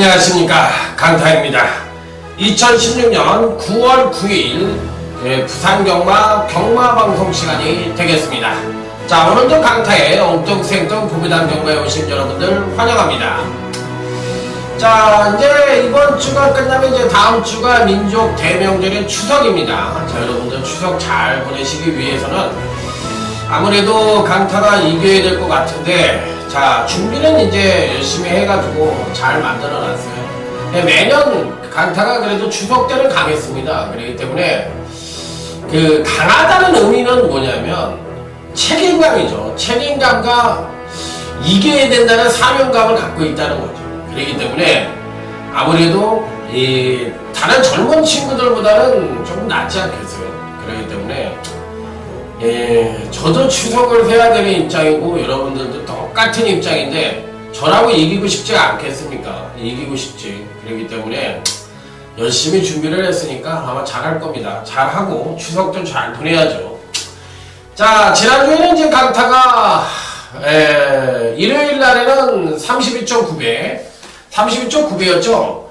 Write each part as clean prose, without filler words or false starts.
안녕하십니까, 강타입니다. 2016년 9월 9일 부산경마 경마방송 시간이 되겠습니다. 자, 오늘도 강타의 엉뚱생뚱 부부단 경마에 오신 여러분들 환영합니다. 자, 이제 이번 주가 끝나면 이제 다음 주가 민족 대명절인 추석입니다. 자, 여러분들 추석 잘 보내시기 위해서는 아무래도 강타가 이겨야 될 것 같은데, 자, 준비는 이제 열심히 해가지고 잘 만들어 놨어요. 매년 강타가 그래도 추석 때는 강했습니다. 그렇기 때문에 그 강하다는 의미는 뭐냐면 책임감이죠. 책임감과 이겨야 된다는 사명감을 갖고 있다는 거죠. 그렇기 때문에 아무래도 이 다른 젊은 친구들보다는 조금 낫지 않겠어요. 그렇기 때문에 저도 추석을 해야 되는 입장이고 여러분들도 똑같은 입장인데 저라고 이기고 싶지 않겠습니까? 이기고 싶지. 그렇기 때문에 열심히 준비를 했으니까 아마 잘할 겁니다. 잘하고 추석도 잘 보내야죠. 자, 지난주에는 이제 강타가 일요일 날에는 32.9배였죠.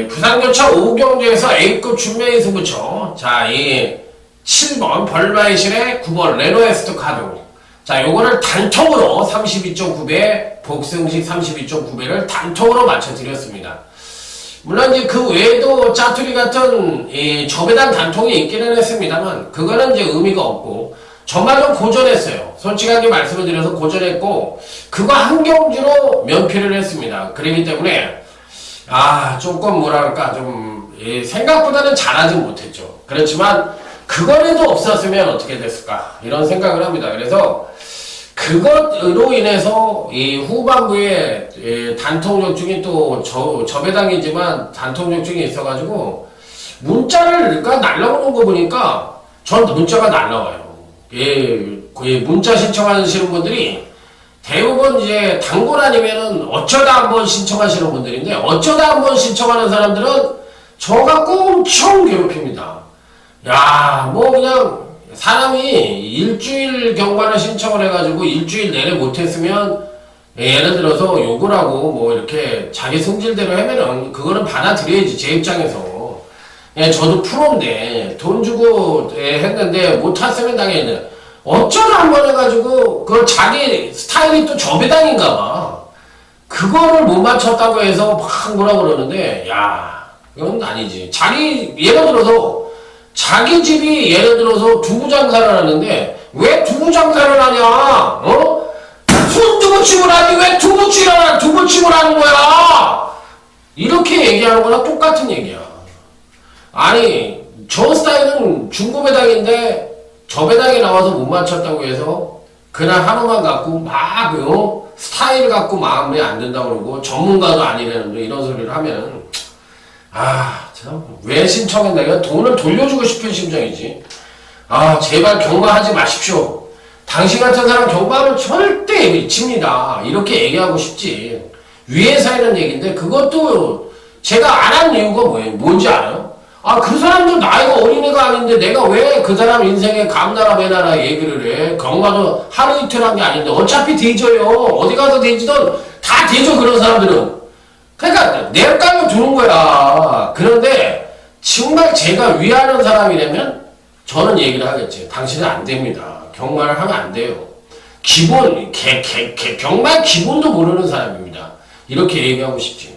부산교차 5경주에서 A급 준명이 승부처. 자, 이 7번 벌바이실의 9번 레노에스트 카드. 자, 요거를 단통으로 32.9배, 복승식 32.9배를 단통으로 맞춰드렸습니다. 물론 이제 그 외에도 짜투리 같은 저배당 단통이 있기는 했습니다만, 그거는 이제 의미가 없고, 정말 좀 고전했어요. 솔직하게 말씀을 드려서 고전했고, 그거 한 경주로 면피를 했습니다. 그렇기 때문에, 조금 뭐랄까, 좀, 생각보다는 잘하진 못했죠. 그렇지만, 그거라도 없었으면 어떻게 됐을까 이런 생각을 합니다. 그래서 그것으로 인해서 이 후반부에 단통역중이 또 저배당이지만 단통역중이 있어가지고 문자가 날라오는 거 보니까 전 문자가 날라와요. 문자 신청하시는 분들이 대부분 이제 단골 아니면은 어쩌다 한번 신청하시는 분들인데, 어쩌다 한번 신청하는 사람들은 저 갖고 엄청 괴롭힙니다. 야, 뭐 그냥 사람이 일주일 경마를 신청을 해가지고 일주일 내내 못했으면 예를 들어서 욕을 하고 뭐 이렇게 자기 성질대로 하면은 그거는 받아들여야지. 제 입장에서 저도 프로인데 돈 주고 했는데 못했으면 당연히 어쩌다 한번 해가지고 그 자기 스타일이 또 저배당인가봐. 그거를 못 맞췄다고 해서 막 뭐라 그러는데, 야, 이건 아니지. 예를 들어서 자기 집이 예를 들어서 두부 장사를 하는데 왜 두부 장사를 하냐? 순두부집을 하지 왜 두부집을 하는 거야? 이렇게 얘기하는 거랑 똑같은 얘기야. 아니, 저 스타일은 중고배당인데 저 배당에 나와서 못 맞췄다고 해서 그날 하루만 갖고 막 스타일 갖고 마음에 안 든다고 그러고 전문가도 아니라는데 이런 소리를 하면 참, 왜 신청했나? 이거 돈을 돌려주고 싶은 심정이지. 제발 경마하지 마십시오. 당신 같은 사람 경마하면 절대 미칩니다. 이렇게 얘기하고 싶지. 위에서 하는 얘기인데, 그것도 제가 안 한 이유가 뭐예요? 뭔지 알아요? 그 사람도 나이가 어린애가 아닌데 내가 왜 그 사람 인생에 감나라 배나라 얘기를 해? 경마도 하루 이틀 한 게 아닌데 어차피 뒤져요. 어디 가서 뒤지든 다 뒤져, 그런 사람들은. 그러니까 내 깔려 두는 거야. 그런데 정말 제가 위하는 사람이라면 저는 얘기를 하겠지. 당신은 안 됩니다. 경마를 하면 안 돼요. 경마의 기본도 모르는 사람입니다. 이렇게 얘기하고 싶지.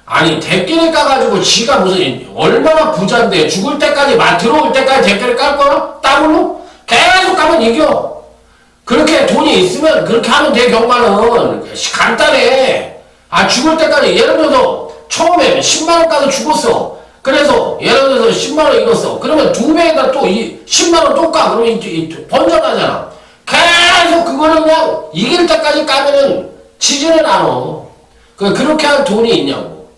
아니, 대끼를 까가지고 지가 무슨 얼마나 부자인데 죽을 때까지 들어올 때까지 대끼를 깔 거야? 따블로? 계속 까면 이겨. 그렇게 돈이 있으면 그렇게 하면 돼. 경마는 간단해. 죽을 때까지, 예를 들어서 처음에 10만원 까서 죽었어. 그래서 예를 들어서 10만원 잃었어. 그러면 2배에다 또 10만원 또 까. 그러면 번전하잖아. 계속 그거를 그냥 이길 때까지 까면은 지지는 않아. 그렇게 할 돈이 있냐고.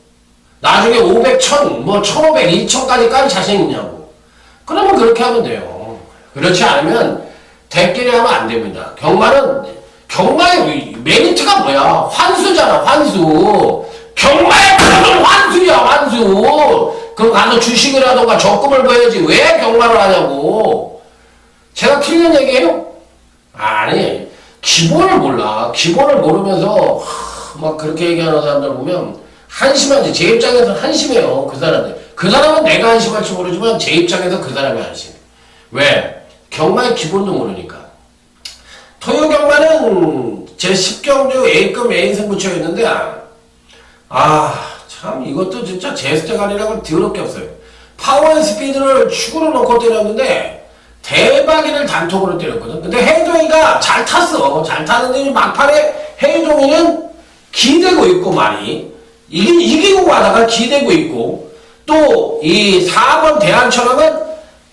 나중에 500, 1000, 1500, 2000까지 깔 자신 있냐고. 그러면 그렇게 하면 돼요. 그렇지 않으면 대끼리 하면 안 됩니다. 경마의 메리트가 뭐야? 환수잖아, 환수. 경마의 그런 환수야, 환수. 그럼 가서 주식을 하던가 적금을 벌야지. 왜 경마를 하냐고. 제가 틀린 얘기예요? 아니, 기본을 몰라. 기본을 모르면서 막 그렇게 얘기하는 사람들 보면 한심하지. 제 입장에서 한심해요. 그 사람들. 그 사람은 내가 한심할지 모르지만 제 입장에서 그 사람이 한심해. 왜? 경마의 기본도 모르니까. 토요 경마는 제 10경주 A급 A인 승부처였는데 참 이것도 진짜 제스테간이라고 더럽게 없어요. 파워앤스피드를 축으로 넣고 때렸는데 대박이를 단톡으로 때렸거든. 근데 해동이가 잘 탔어. 잘 타는데 막판에 해동이는 기대고 있고 말이 이기고 가다가 기대고 있고 또 이 4번 대한천왕은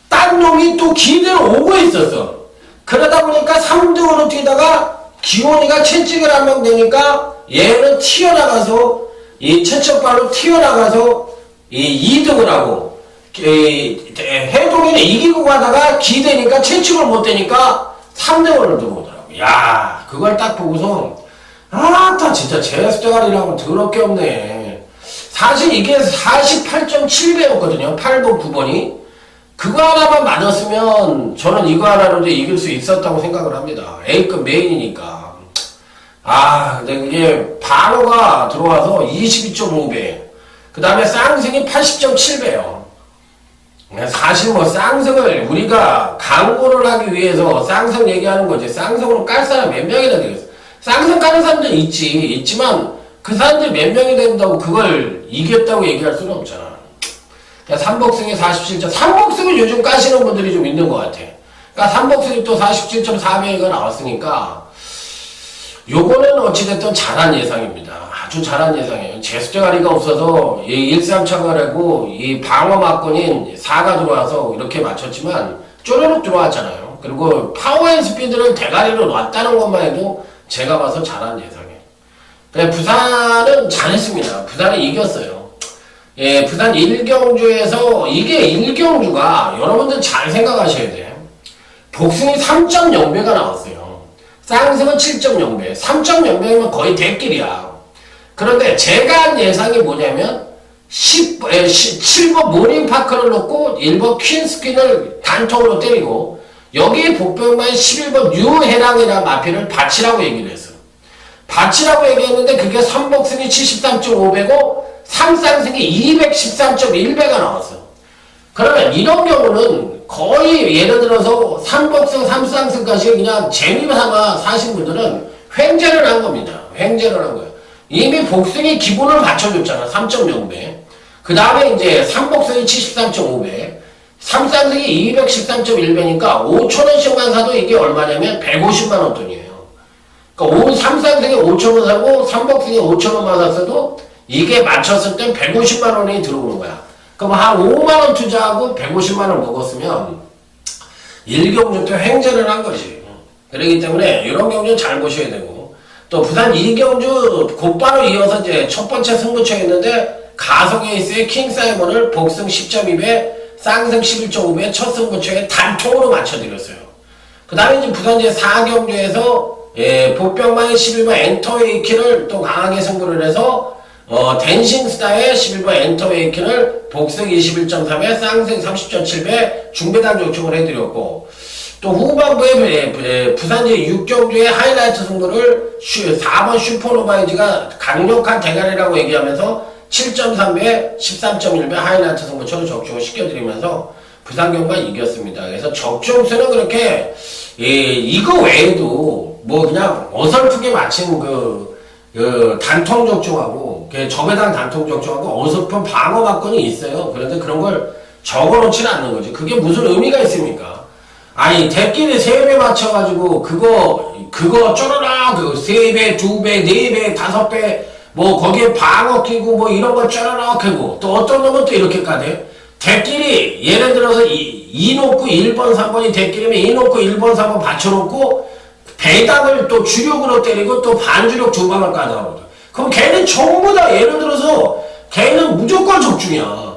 딴 놈이 또 기대로 오고 있었어. 그러다 보니까 3등으로 뛰다가 기원이가 채찍을 한 명 되니까 얘는 튀어나가서 이 채찍발로 튀어나가서 이 2등을 하고 해동이는 이기고 가다가 기대니까 채찍을 못 대니까 3등으로 들어오더라고. 야, 그걸 딱 보고서 다 진짜 제스테간이라고 더럽게 없네. 사실 이게 48.7배였거든요. 8번, 9번이. 그거 하나만 맞았으면 저는 이거 하나로도 이길 수 있었다고 생각을 합니다. A급 메인이니까. 근데 이게 반호가 들어와서 22.5배. 그 다음에 쌍승이 80.7배요. 사실 뭐 쌍승을 우리가 광고를 하기 위해서 쌍승 얘기하는 거지. 쌍승으로 깔 사람 몇 명이나 되겠어. 쌍승 까는 사람들 있지만 그 사람들 몇 명이 된다고 그걸 이겼다고 얘기할 수는 없잖아. 삼복승이 47점. 삼복승을 요즘 까시는 분들이 좀 있는 것 같아. 그러니까 삼복승이 또 47.4배가 나왔으니까 요거는 어찌됐든 잘한 예상입니다. 아주 잘한 예상이에요. 제스테가리가 없어서 이 13차가라고 이 방어 막건인 4가 들어와서 이렇게 맞췄지만 쪼르륵 들어왔잖아요. 그리고 파워앤스피드를 대가리로 놨다는 것만 해도 제가 봐서 잘한 예상이에요. 부산은 잘했습니다. 부산이 이겼어요. 예, 부산 1경주에서 이게 1경주가 여러분들 잘 생각하셔야 돼요. 복승이 3.0배가 나왔어요. 쌍승은 7.0배. 3.0배면 거의 대길이야. 그런데 제가 한 예상이 뭐냐면 7번 모닝파크를 넣고 1번 퀸스퀸을 단통으로 때리고 여기에 복병만 11번 뉴해랑이라는 마피를 바치라고 얘기를 했어요. 바치라고 얘기했는데 그게 3복승이 73.5배고 3쌍승이 213.1배가 나왔어. 그러면 이런 경우는 거의 예를 들어서 3복승, 3쌍승까지 그냥 재미삼아 사신 분들은 횡재를 한 겁니다. 횡재를 한 거예요. 이미 복승이 기본을 맞춰줬잖아. 3.0배. 그 다음에 이제 3복승이 73.5배. 3쌍승이 213.1배니까 5천원씩만 사도 이게 얼마냐면 150만원 돈이에요. 그러니까 3쌍승이 5천원 사고 3복승이 5천원만 샀어도 이게 맞췄을 땐 150만원이 들어오는 거야. 그럼 한 5만원 투자하고 150만원 먹었으면 1경주 때 횡재를 한 거지. 그렇기 때문에 이런 경주는 잘 보셔야 되고 또 부산 2경주 곧바로 이어서 이제 첫 번째 승부처였는데 가성에이스의 킹사이먼을 복승 10.2배 쌍승 11.5배 첫 승부처에 단통으로 맞춰드렸어요. 그 다음에 이제 부산 이제 4경주에서 복병만의 11번 엔터웨이킨을 또 강하게 승부를 해서 댄싱스타의 11번 엔터웨이킨을 복승 21.3배 쌍승 30.7배 중배당 조청을 해드렸고 또 후반부에 부산 이제 6경주의 하이라이트 승부를 4번 슈퍼노바이즈가 강력한 대가리라고 얘기하면서 7.3배 13.1배 하이라이트 승부처를 적중을 시켜드리면서 부산 경마 이겼습니다. 그래서 적중수는 그렇게 이거 외에도 뭐 그냥 어설프게 마친 단통 적중하고 저배당 단통 적중하고 어설픈 방어 막건이 있어요. 그런데 그런 걸 적어놓지는 않는 거지. 그게 무슨 의미가 있습니까? 아니 대끼리 3배 맞춰가지고 그거 쪼르륵 3배, 2배, 4배, 5배 뭐 거기에 방어 끼고 뭐 이런 걸 쪼르륵 하고 또 어떤 놈은 또 이렇게 까대. 대끼리 예를 들어서 2 놓고 1번, 3번이 대끼리면 2 놓고 1번, 3번 받쳐놓고 배당을 또 주력으로 때리고 또 반주력 2방을 까다거든. 그럼 걔는 전부 다 예를 들어서 걔는 무조건 적중이야.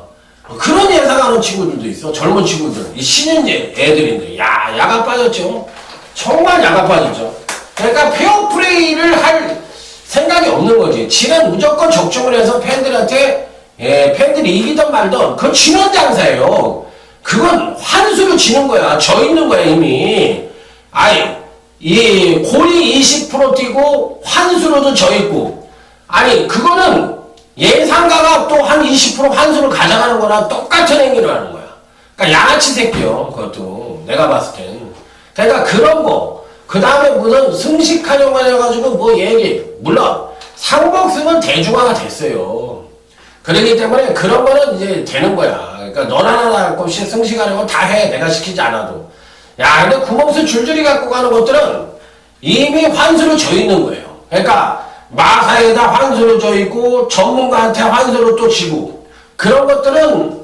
그런 예상하는 친구들도 있어. 젊은 친구들. 이 신인 애들인데. 야가 빠졌죠. 정말 야가 빠졌죠. 그러니까 페어플레이를 할 생각이 없는 거지. 지는 무조건 적중을 해서 팬들한테 팬들이 이기던 말던 그건 지는 장사예요. 그건 환수로 지는 거야. 져 있는 거야 이미. 이 골이 20% 뛰고 환수로도 져 있고 아니, 그거는 예상가가 또 한 20% 환수를 가져가는 거랑 똑같은 행위를 하는 거야. 그러니까 양아치 새끼요. 그것도. 내가 봤을 땐. 그러니까 그런 거. 그 다음에 무슨 승식하려고 해가지고 뭐 얘기. 물론, 상복승은 대중화가 됐어요. 그러기 때문에 그런 거는 이제 되는 거야. 그러니까 너나 나나 없이 승식하려고 다 해. 내가 시키지 않아도. 야, 근데 구멍수 줄줄이 갖고 가는 것들은 이미 환수로 져 있는 거예요. 그러니까 마사에다 환수로 져 있고 전문가한테 환수로 또 지고 그런 것들은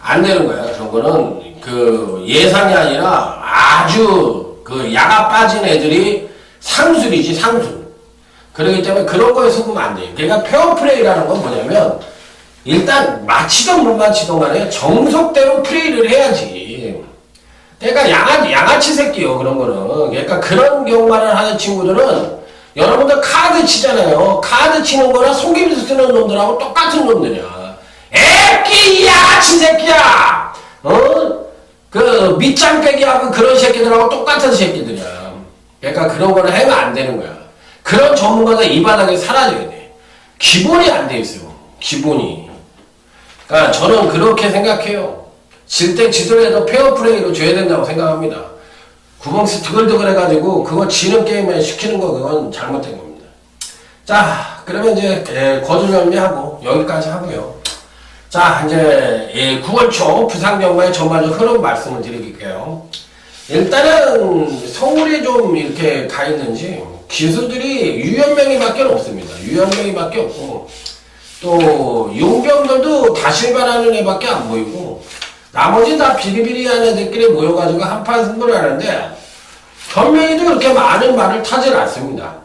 안 되는 거야. 그런 거는 그 예상이 아니라 아주 그 야가 빠진 애들이 상술이지 상술. 그렇기 때문에 그런 거에 속으면 안 돼요. 그러니까 페어플레이라는 건 뭐냐면 일단 마치던 못 마치던 간에 정석대로 플레이를 해야지. 그러니까 양아치 새끼요. 그런 거는. 그러니까 그런 경우만을 하는 친구들은 여러분들 카드 치잖아요. 카드 치는 거랑 속임수 쓰는 놈들하고 똑같은 놈들이야. 애끼 양아치 새끼야! 그 밑장 빼기하고 그런 새끼들하고 똑같은 새끼들이야. 그러니까 그런 거는 하면 안 되는 거야. 그런 전문가가 이 바닥에 사라져야 돼. 기본이 안 돼 있어요. 기본이. 그러니까 저는 그렇게 생각해요. 질 때 지더라도 페어플레이로 줘야 된다고 생각합니다. 구멍스 드글드글 해가지고 그거 지는 게임에 시키는 거 그건 잘못된 겁니다. 자, 그러면 이제 거두정리하고 여기까지 하고요. 자, 이제 9월 초 부산 경마의 전반적 흐름 말씀을 드릴게요. 일단은 서울이 좀 이렇게 가 있는지 기수들이 유연명이밖에 없습니다. 유연명이밖에 없고 또 용병들도 다실반하는 애밖에 안 보이고 나머지 다 비리비리한 애들끼리 모여가지고 한판 승부를 하는데 현명이도 그렇게 많은 말을 타질 않습니다.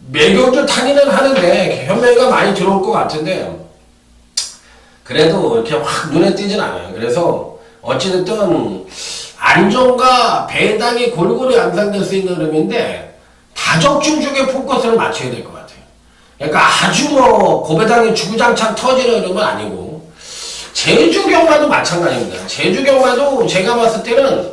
매경주 타기는 하는데 현명이가 많이 들어올 것 같은데 그래도 이렇게 확 눈에 띄진 않아요. 그래서 어찌됐든 안정과 배당이 골고루 양상될 수 있는 흐름인데 다적중 쪽에 포커스를 맞춰야 될 것 같아요. 그러니까 아주 뭐 고배당이 주구장창 터지는 흐름은 아니고 제주 경마도 마찬가지입니다. 제주 경마도 제가 봤을 때는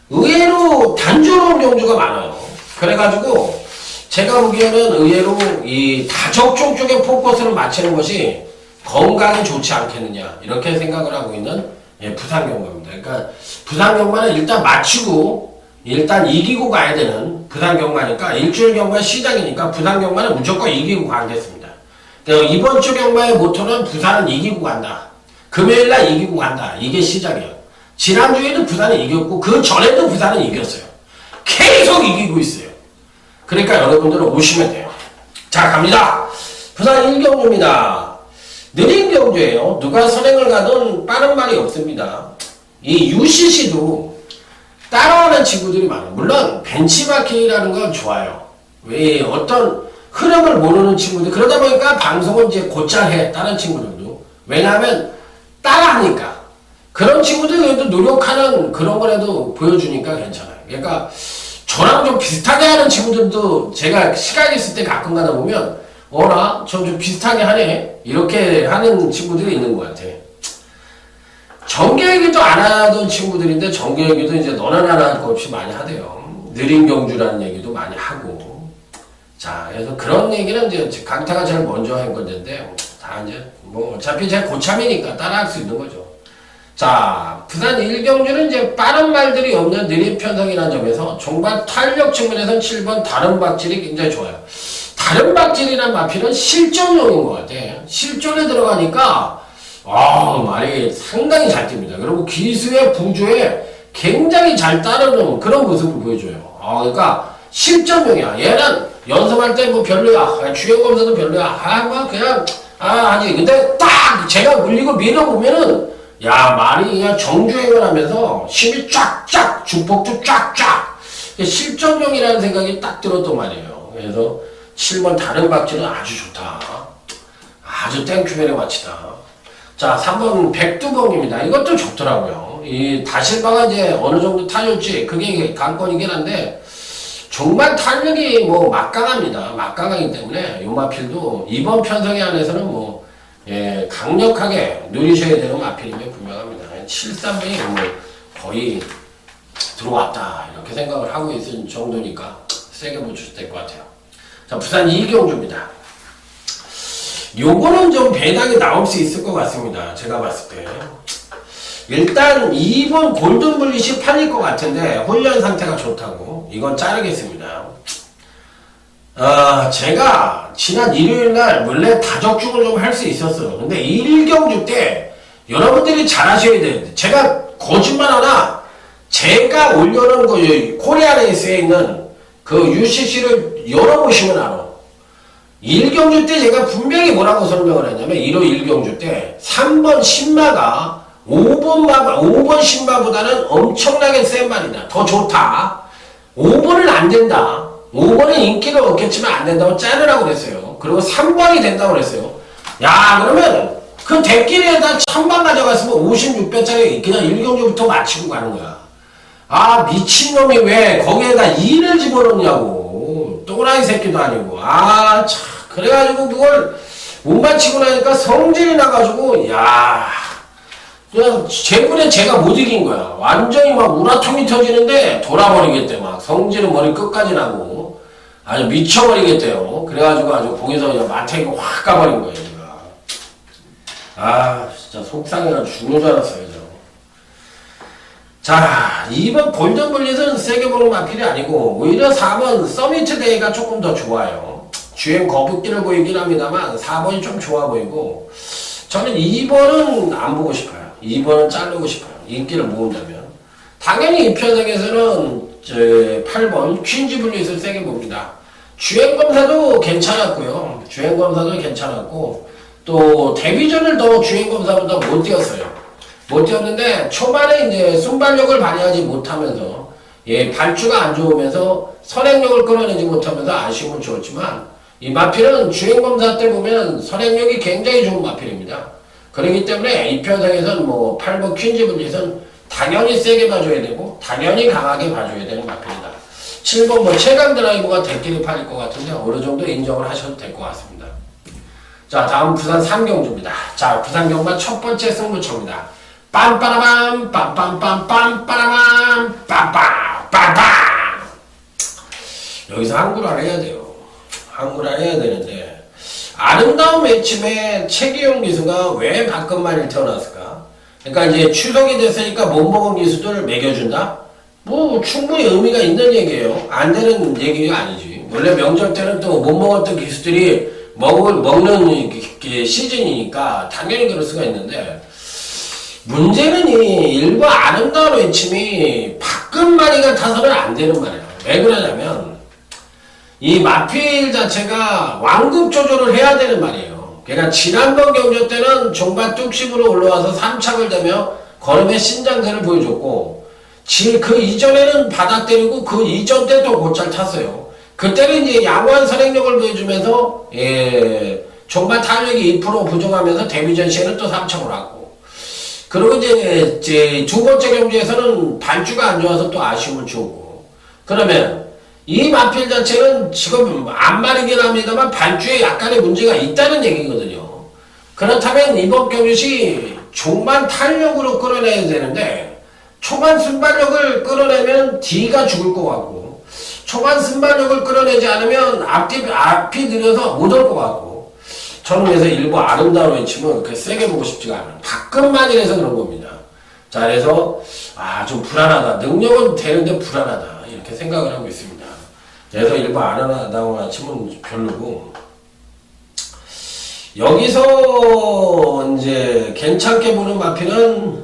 의외로 단조로운 경주가 많아요. 그래가지고 제가 보기에는 의외로 이 다적중 쪽에 포커스를 맞추는 것이 건강에 좋지 않겠느냐 이렇게 생각을 하고 있는 부산 경마입니다. 그러니까 부산 경마는 일단 맞추고 일단 이기고 가야 되는 부산 경마니까 일주일 경마 시작이니까 부산 경마는 무조건 이기고 가겠습니다. 그러니까 이번 주 경마의 모토는 부산은 이기고 간다. 금요일날 이기고 간다. 이게 시작이에요. 지난주에도 부산이 이겼고 그 전에도 부산은 이겼어요. 계속 이기고 있어요. 그러니까 여러분들은 오시면 돼요. 자, 갑니다. 부산 1경주입니다. 느린 경주예요. 누가 선행을 가든 빠른 말이 없습니다. 이 UCC도 따라하는 친구들이 많아요. 물론 벤치마킹이라는 건 좋아요. 왜 어떤 흐름을 모르는 친구들 그러다 보니까 방송은 이제 곧잘 해. 다른 친구들도. 왜냐하면 따라하니까. 그런 친구들이 그래도 노력하는 그런 거라도 보여주니까 괜찮아요. 그러니까 저랑 좀 비슷하게 하는 친구들도 제가 시간이 있을 때 가끔 가다 보면 나 좀 비슷하게 하네. 이렇게 하는 친구들이 있는 것 같아. 정규얘기도 안 하던 친구들인데 정규얘기도 이제 너나 나나 할 거 없이 많이 하대요. 느린 경주라는 얘기도 많이 하고. 자, 그래서 그런 얘기는 이제 강타가 제일 먼저 한 건데 다 이제 뭐 어차피 제 고참이니까 따라할 수 있는 거죠. 자, 부산 1경주는 이제 빠른 말들이 없는 느린 편성이라는 점에서 종반 탄력 측면에서는 7번 다른 박질이 굉장히 좋아요. 다른 박질이란 마필은 실전용인 것 같아. 실전에 들어가니까 말이 상당히 잘 뜹니다. 그리고 기수의 부주에 굉장히 잘 따르는 그런 모습을 보여줘요. 그러니까 실전용이야. 얘는 연습할 때 뭐 별로야. 주행 검사도 별로야. 뭐 그냥 하지. 근데 딱 제가 물리고 밀어보면은 말이 그냥 정주행을 하면서 힘이 쫙쫙 중폭도 쫙쫙 실전용이라는 생각이 딱 들었단 말이에요. 그래서 7번 다른 박질은 아주 좋다. 아주 땡큐벨에 마치다. 자, 3번 백두봉입니다. 이것도 좋더라고요. 이 다실바가 이제 어느 정도 타줄지 그게 관건이긴 한데 정말 탄력이 뭐 막강합니다. 막강하기 때문에 요 마필도 이번 편성에 안에서는 뭐 강력하게 누리셔야 되는 마필임에 분명합니다. 7-3번이 뭐 거의 들어왔다 이렇게 생각을 하고 있을 정도니까 세게 보셔도 될 것 같아요. 자, 부산 2경주입니다. 요거는 좀 배당이 나올 수 있을 것 같습니다. 제가 봤을 때. 일단 2번 골든블릿이 팔릴 것 같은데 훈련 상태가 좋다고 이건 자르겠습니다. 제가 지난 일요일날 원래 다적중을 좀 할 수 있었어요. 근데 1경주 때 여러분들이 잘 하셔야 되는데 제가 거짓말 하나 제가 올려놓은 그 코리아 레이스에 있는 그 UCC를 열어보시면 알아. 1경주 때 제가 분명히 뭐라고 설명을 했냐면 1호 1경주 때 3번 신마가 5번 신마보다는 엄청나게 센 말이다. 더 좋다. 5번은 안 된다. 5번은 인기가 없겠지만 안 된다고 자르라고 그랬어요. 그리고 3번이 된다고 그랬어요. 야, 그러면 그 대끼리에다 1000만 가져갔으면 56배짜리 그냥 1경주부터 마치고 가는 거야. 아, 미친놈이 왜 거기에다 2를 집어넣냐고. 또라이 새끼도 아니고. 아, 참. 그래가지고 그걸 못 마치고 나니까 성질이 나가지고, 야, 그냥 제분에 제가 못 이긴 거야. 완전히 막 우라통이 터지는데 돌아버리겠대. 막 성질은 머리 끝까지 나고 아주 미쳐버리겠대요. 그래가지고 아주 거기서 그냥 마탱이가 확 가버린 거예요. 제가. 아, 진짜 속상해가지고 죽는 줄 알았어요. 저. 자, 2번 골든블릿은 세게 보는 마필이 아니고 오히려 4번 서미트 데이가 조금 더 좋아요. 주행 거북기를 보이긴 합니다만 4번이 좀 좋아 보이고 저는 2번은 안 보고 싶어요. 2번은 자르고 싶어요. 인기를 모은다면. 당연히 이 편성에서는 8번 퀸즈블릿을 세게 봅니다. 주행검사도 괜찮았고요. 주행검사도 괜찮았고 또 데뷔전을 더 주행검사보다 못 뛰었어요. 못 뛰었는데 초반에 이제 순발력을 발휘하지 못하면서 발주가 안 좋으면서 선행력을 끌어내지 못하면서 아쉬움은 주었지만 이 마필은 주행검사 때 보면 선행력이 굉장히 좋은 마필입니다. 그렇기 때문에 이 편성에서는 뭐 8번 퀸즈블릿은 당연히 세게 봐줘야 되고 당연히 강하게 봐줘야 되는 마필이다. 7번 뭐 최강 드라이버가 대끼리 팔릴 것 같은데 어느 정도 인정을 하셔도 될 것 같습니다. 자, 다음 부산 3경주입니다. 자, 부산 경마 첫 번째 승부처입니다. 빰빠라밤 빰빰빰 빰빠라밤 빰빰 빰빰. 여기서 한글화를 해야 돼요. 한글화를 해야 되는데 아름다운 매침에 최기용 기수가 왜 박근만일 태어났을까? 그러니까 이제 추석이 됐으니까 못 먹은 기수들을 먹여준다? 뭐 충분히 의미가 있는 얘기예요. 안 되는 얘기가 아니지. 원래 명절 때는 또 못 먹었던 기수들이 먹는 시즌이니까 당연히 그럴 수가 있는데 문제는 이 일부 아름다운 외침이 박근만이 같아서는 안 되는 말이에요. 왜 그러냐면 이 마필 자체가 완급 조절을 해야 되는 말이에요. 그러니까 지난번 경주 때는 종반 뚝심으로 올라와서 3착을 대며 걸음의 신장세를 보여줬고 그 이전에는 바닥 때리고 그 이전 때 또 곧잘 탔어요. 그때는 이제 양호한 선행력을 보여주면서 종반 탄력이 2% 부족하면서 데뷔전 시에는 또 3착을 하고 그리고 이제 두 번째 경주에서는 발주가 안 좋아서 또 아쉬움을 주고 그러면 이 마필 자체는 지금 안 마르긴 합니다만 발주에 약간의 문제가 있다는 얘기거든요. 그렇다면 이번 경주시 종반 탄력으로 끌어내야 되는데 초반 순발력을 끌어내면 D가 죽을 것 같고 초반 순발력을 끌어내지 않으면 앞이 느려서 못 올 것 같고 저는 그래서 일부 아름다운 외침은 그렇게 세게 보고 싶지가 않아요. 박근만이라서 그런 겁니다. 자, 그래서 좀 불안하다. 능력은 되는데 불안하다. 이렇게 생각을 하고 있습니다. 그래서 일부 아름다운 외침은 별로고 여기서 이제 괜찮게 보는 마필은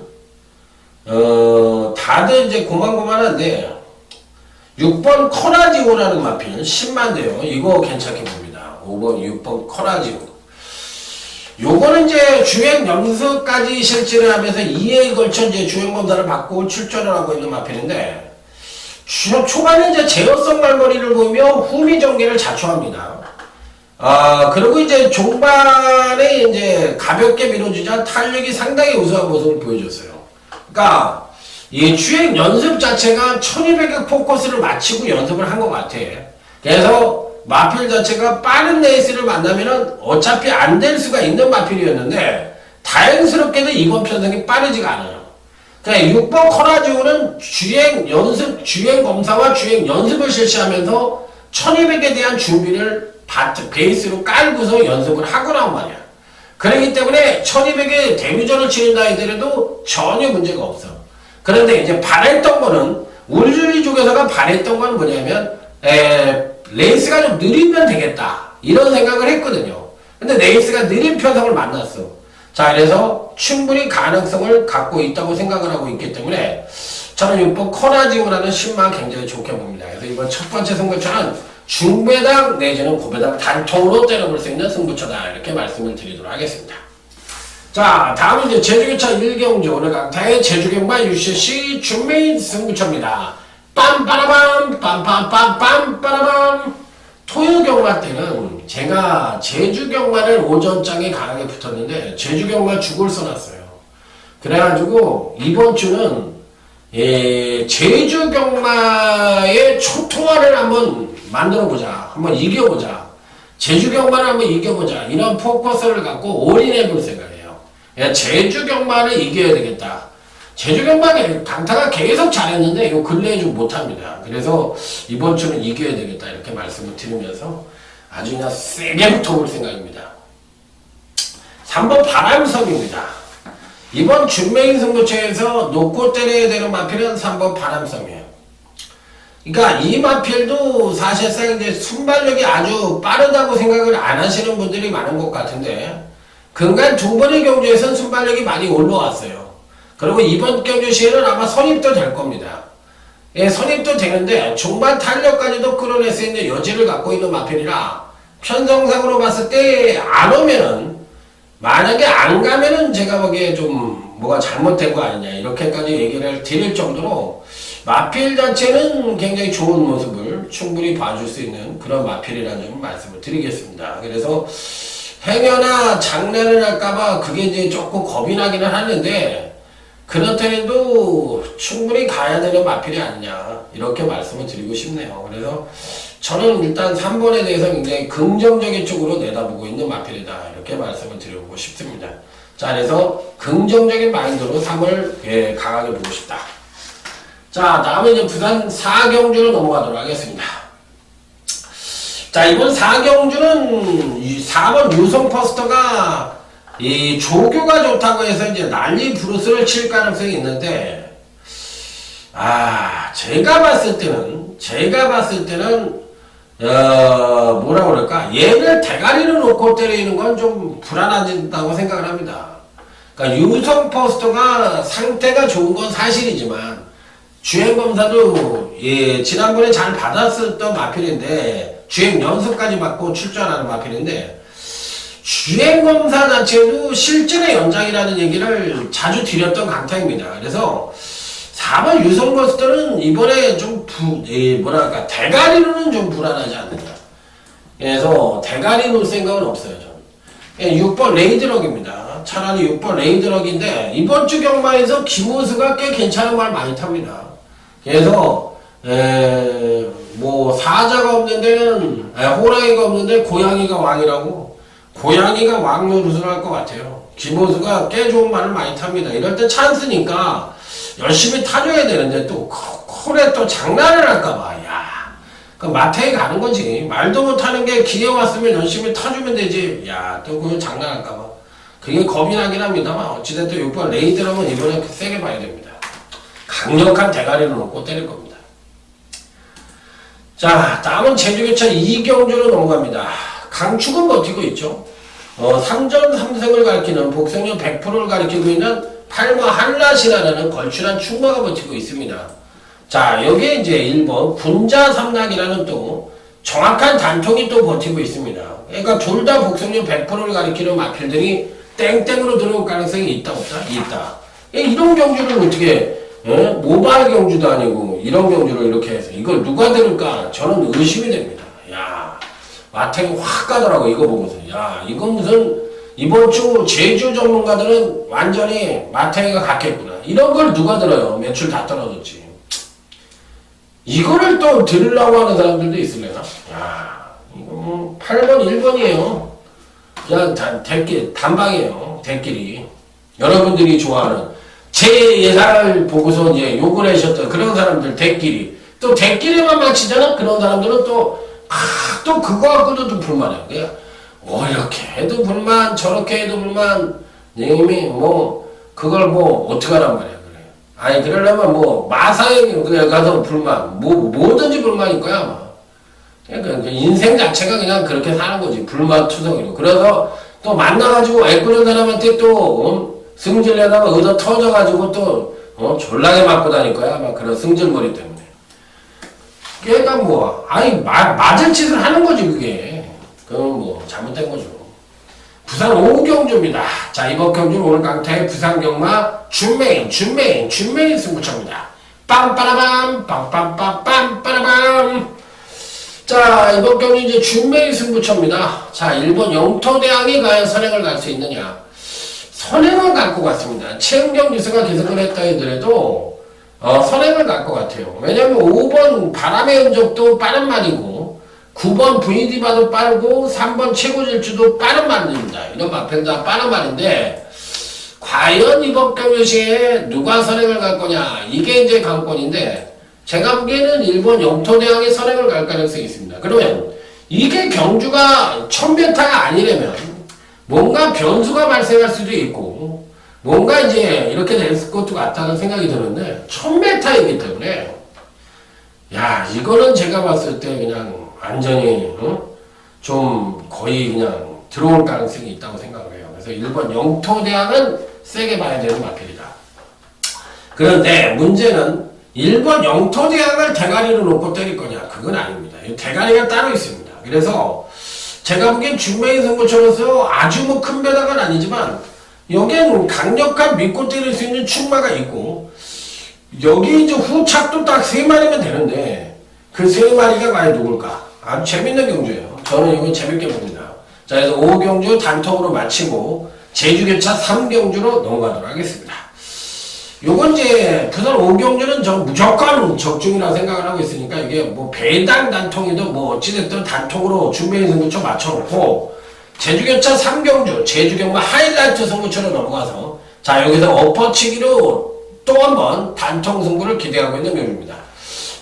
다들 이제 고만고만한데 6번 커라지오라는 마필 10만대요. 이거 괜찮게 봅니다. 5번, 6번 커라지오. 요거는 이제 주행 연습까지 실질을 하면서 2회에 걸쳐 이제 주행 검사를 받고 출전을 하고 있는 마필인데 초반에 이제 제어성 말머리를 보이며 후미 전개를 자초합니다. 그리고 이제 종반에 이제 가볍게 밀어주자 탄력이 상당히 우수한 모습을 보여줬어요. 그러니까 이 주행 연습 자체가 1200의 포커스를 마치고 연습을 한 것 같아. 그래서 마필 자체가 빠른 레이스를 만나면은 어차피 안 될 수가 있는 마필이었는데 다행스럽게도 이번 편성이 빠르지가 않아요. 그러니까 6번 커라지오는 주행 검사와 주행 연습을 실시하면서 1200에 대한 준비를 베이스로 깔고서 연습을 하고 나온 말이야. 그렇기 때문에 1200에 데뷔전을 치는다 하더라도 전혀 문제가 없어. 그런데 이제 바랬던 거는, 우리 쪽에서가 바랬던 건 뭐냐면, 레이스가 좀 느리면 되겠다. 이런 생각을 했거든요. 근데 레이스가 느린 편성을 만났어. 자, 그래서 충분히 가능성을 갖고 있다고 생각을 하고 있기 때문에 저는 6번 코나지오라는 신만 굉장히 좋게 봅니다. 그래서 이번 첫 번째 승부처는 중배당 내지는 고배당 단통으로 때려볼 수 있는 승부처다. 이렇게 말씀을 드리도록 하겠습니다. 자, 다음은 이제 제주교차 1경주, 오늘 강타의 제주경마 UCC 준메인 승부처입니다. 빰빠라밤, 빰빰빰빰, 빠라밤. 토요경마 때는 제가 제주경마를 오전장에 강하게 붙었는데, 제주경마 죽을 써놨어요. 그래가지고, 이번 주는, 제주경마의 초토화를 한번 만들어보자. 한번 이겨보자. 제주경마를 한번 이겨보자. 이런 포커스를 갖고 올인해볼 생각이에요. 제주경마를 이겨야 되겠다. 제주경마는 강타가 계속 잘했는데 요 근래에 좀 못합니다. 그래서 이번 주는 이겨야 되겠다. 이렇게 말씀을 드리면서 아주 그냥 세게 붙어볼 생각입니다. 3번 바람섬입니다. 이번 준메인 승부처에서 놓고 때려야 되는 마필은 3번 바람섬이에요. 그러니까 이 마필도 사실상 이제 순발력이 아주 빠르다고 생각을 안 하시는 분들이 많은 것 같은데, 근간 두 번의 경주에서는 순발력이 많이 올라왔어요. 그리고 이번 경주 시에는 아마 선입도 될 겁니다. 선입도 되는데 중반 탄력까지도 끌어낼 수 있는 여지를 갖고 있는 마필이라, 편성상으로 봤을 때 안 오면은, 만약에 안 가면은 제가 보기에 좀 뭐가 잘못된 거 아니냐 이렇게까지 얘기를 드릴 정도로 마필 자체는 굉장히 좋은 모습을 충분히 봐줄 수 있는 그런 마필이라는 점 말씀을 드리겠습니다. 그래서 행여나 장난을 할까봐 그게 이제 조금 겁이 나기는 하는데, 그렇더라도 충분히 가야 되는 마필이 아니냐 이렇게 말씀을 드리고 싶네요. 그래서 저는 일단 3번에 대해서 굉장히 긍정적인 쪽으로 내다보고 있는 마필이다 이렇게 말씀을 드리고 싶습니다. 자, 그래서 긍정적인 마인드로 3을 강하게 보고 싶다. 자, 다음에 이제 부산 4경주로 넘어가도록 하겠습니다. 자, 이번 4경주는 4번 유성퍼스터가 이 조교가 좋다고 해서 이제 난리 브루스를 칠 가능성이 있는데, 제가 봤을 때는 뭐라 그럴까, 얘를 대가리를 놓고 때리는 건 좀 불안하다고 생각을 합니다. 그러니까 유성퍼스터가 상태가 좋은 건 사실이지만 주행검사도 지난번에 잘 받았었던 마필인데, 주행 연습까지 받고 출전하는 마필인데, 주행검사 자체도 실전의 연장이라는 얘기를 자주 드렸던 강타입니다. 그래서 4번 유성버스터는 이번에 좀 뭐랄까, 대가리로는 좀 불안하지 않느냐. 그래서 대가리 놓을 생각은 없어요, 저는. 6번 레이드럭입니다. 차라리 6번 레이드럭인데, 이번 주 경마에서 김호수가 꽤 괜찮은 말 많이 탑니다. 그래서 뭐 사자가 없는 데는 호랑이가 없는데 고양이가 왕이라고, 고양이가 왕 노릇을 할 것 같아요. 김호수가 꽤 좋은 말을 많이 탑니다. 이럴 때 찬스니까 열심히 타줘야 되는데 또 콜에 또 장난을 할까봐, 그 마태에 가는 거지. 말도 못하는 게 기회 왔으면 열심히 타주면 되지. 또 그거 장난할까봐. 그게 겁이 나긴 합니다만, 어찌됐든 6번 레이드라면 이번에 세게 봐야 됩니다. 강력한 대가리를 놓고 때릴 겁니다. 자, 다음은 제주교차 2경주로 넘어갑니다. 강축은 버티고 있죠. 3전 3승을 가리키는 복생률 100%를 가리키고 있는 8마 한라시라는 걸출한 충마가 버티고 있습니다. 자, 여기에 이제 1번 군자 삼락이라는 또 정확한 단통이 또 버티고 있습니다. 그러니까 둘 다 복생률 100%를 가리키는 마필들이 땡땡으로 들어올 가능성이 있다 없다? 있다. 이런 경주를 어떻게 모바일 경주도 아니고 이런 경주를 이렇게 해서 이걸 누가 들을까? 저는 의심이 됩니다. 마탱이 확 가더라고, 이거 보고서. 이건 무슨, 이번 주 제주 전문가들은 완전히 마탱이가 갔겠구나. 이런 걸 누가 들어요? 매출 다 떨어졌지. 이거를 또 들으려고 하는 사람들도 있으려나? 이거 뭐 8번, 1번이에요. 그냥 단방이에요. 대끼리. 여러분들이 좋아하는 제 예상을 보고서 이제 욕을 하셨던 그런 사람들 대끼리. 또 대끼리만 맞히잖아? 그런 사람들은 또 또 그거 갖고도 또 불만이야. 이렇게 해도 불만, 저렇게 해도 불만, 님이 뭐, 그걸 뭐, 어떡하란 말이야, 그래. 아니, 그러려면 뭐, 마사에 그냥 가서 불만, 뭐든지 불만일 거야, 아마. 그러니까 인생 자체가 그냥 그렇게 사는 거지. 불만투성이로. 그래서 또 만나가지고 애꾸는 사람한테 또, 승질내다가 얻어 터져가지고 또, 졸라게 맞고 다닐 거야, 막 그런 승질머리 때문에. 그러니까 뭐, 맞을 짓을 하는 거지, 그게. 그건 뭐, 잘못된 거죠. 부산 오경주입니다. 자, 이번 경주는 오늘 강타의 부산 경마 준메인 승부처입니다. 빰빠라밤, 빰빰빰빰, 자, 이번 경주 이제 준메인 승부처입니다. 자, 일본 영토대왕이 과연 선행을 갈 수 있느냐. 선행을 갈 것 같습니다. 최은경 기수가 기승을 했다 하더라도, 선행을 갈 것 같아요. 왜냐면 5번 바람의 흔적도 빠른 말이고, 9번 VD바도 빠르고 3번 최고질주도 빠른 말입니다. 이런 말편 다 빠른 말인데 과연 이번 경주시에 누가 선행을 갈 거냐 이게 이제 관건인데 제가 보기에는 일본 영토대왕이 선행을 갈 가능성이 있습니다. 그러면 이게 경주가 1000m가 아니라면 뭔가 변수가 발생할 수도 있고 뭔가 이제 이렇게 될 것도 같다는 생각이 드는데 1000m이기 때문에 야 이거는 제가 봤을 때 그냥 완전히 좀 거의 그냥 들어올 가능성이 있다고 생각을 해요. 그래서 일본 영토대왕은 세게 봐야 되는 마필이다. 그런데 문제는 일본 영토대왕을 대가리로 놓고 때릴 거냐 그건 아닙니다. 대가리가 따로 있습니다. 그래서 제가 보기엔 준메인 승부처로서 아주 뭐 큰 배당은 아니지만 여기엔 강력한 믿고 때릴 수 있는 충마가 있고 여기 이제 후착도 딱 3마리면 되는데 그 3마리가 과연 누굴까? 아주 재밌는 경주예요. 저는 이건 재밌게 봅니다. 자, 그래서 5경주 단톡으로 마치고 제주교차 3경주로 넘어가도록 하겠습니다. 요건 이제 부산 5경주는 저 무조건 적중이라고 생각을 하고 있으니까 이게 뭐 배당 단통이든 뭐 어찌됐든 단통으로 준비해 승부처 맞춰놓고 제주교차 3경주 제주경마 하이라이트 승부처로 넘어가서 자 여기서 엎어치기로 또 한 번 단통 승부를 기대하고 있는 경주입니다.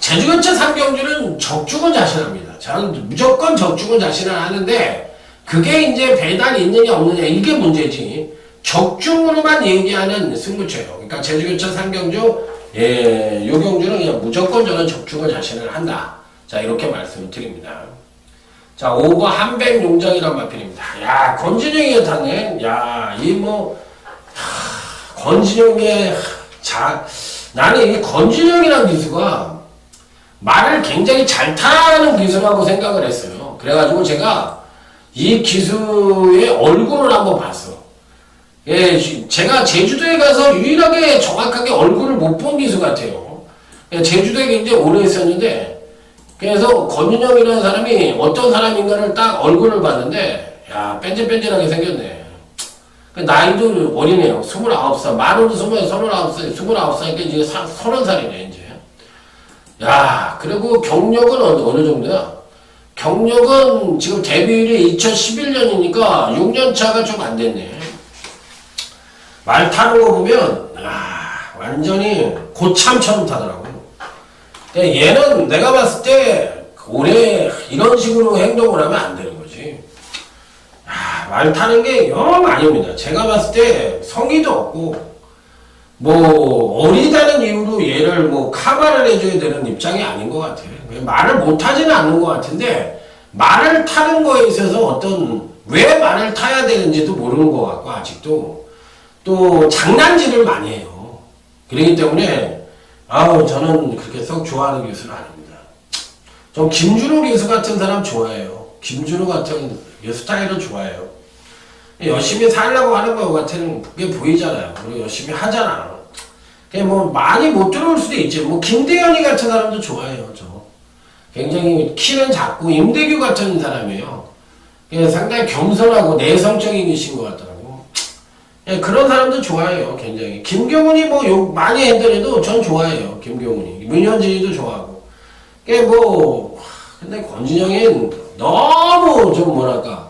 제주교차 3경주는 적중은 자신합니다. 저는 무조건 적중은 자신을 하는데 그게 이제 배당이 있느냐 없느냐 이게 문제지 적중으로만 얘기하는 승부처예요. 그러니까 제주교차 3경주 요 경주는 그냥 무조건 저는 적중을 자신을 한다. 자 이렇게 말씀을 드립니다. 자 5번 한백용장이란 마필입니다. 야 권진영이 타네. 야 이 뭐 권진영의 나는 이 권진영이라는 기수가 말을 굉장히 잘 타는 기수라고 생각을 했어요. 그래가지고 제가 이 기수의 얼굴을 한번 봤어. 예, 제가 제주도에 가서 유일하게 정확하게 얼굴을 못 본 기수 같아요. 제주도에 굉장히 오래 있었는데, 그래서 권윤영이라는 사람이 어떤 사람인가를 딱 얼굴을 봤는데, 야, 뺀질뺀질하게 생겼네. 나이도 어리네요. 29살. 만으로 29살, 29살이니까 이제 30살이네, 이제. 야, 그리고 경력은 어느 정도야? 경력은 지금 데뷔일이 2011년이니까 6년차가 좀 안 됐네. 말 타는 거 보면, 완전히 고참처럼 타더라고. 얘는 내가 봤을 때 올해 이런 식으로 행동을 하면 안 되는 거지. 말 타는 게 영 아닙니다. 제가 봤을 때 성의도 없고, 뭐 어리다는 이유로 얘를 뭐 카바를 해줘야 되는 입장이 아닌 것 같아요. 말을 못하지는 않는 것 같은데 말을 타는 거에 있어서 어떤 왜 말을 타야 되는지도 모르는 것 같고 아직도 또 장난질을 많이 해요. 그렇기 때문에 저는 그렇게 썩 좋아하는 기수는 아닙니다. 전 김준호 기수 같은 사람 좋아해요. 김준호 같은 스타일은 좋아해요. 열심히 살려고 하는 것 같은 게 보이잖아요. 그리고 열심히 하잖아. 그냥 뭐 많이 못 들어올 수도 있지. 뭐 김대현이 같은 사람도 좋아해요. 저 굉장히 키는 작고 임대규 같은 사람이에요. 상당히 겸손하고 내성적인 이신 것 같더라고. 그런 사람도 좋아해요. 굉장히 김경훈이 뭐 욕 많이 했더라도 전 좋아해요. 김경훈이 문현진이도 좋아하고. 뭐 근데 권진영은 너무 좀 뭐랄까.